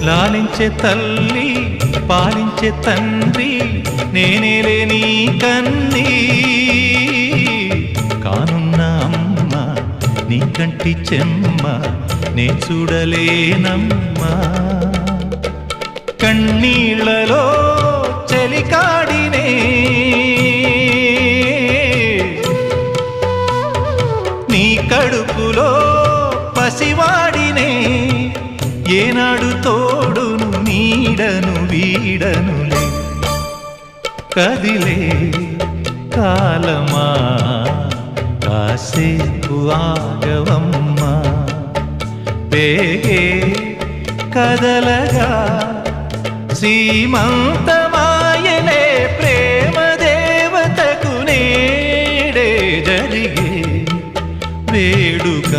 లాలించే తల్లి పాలించే తండ్రి నేనేలే నీ కన్నీ కానున్న అమ్మ నీ కంటి చెమ్మ నే చూడలేనమ్మా కన్నీళ్లలో చెలికాడినే నీ కడుపులో పసివాడినే ఏనాడు తోడును నీడను వీడనులే కదిలే కాలమా కాసేపు ఆగవమ్మా పేగే కదలగా సీమంతమాయలే ప్రేమ దేవతకు నేడే జరిగే వేడుక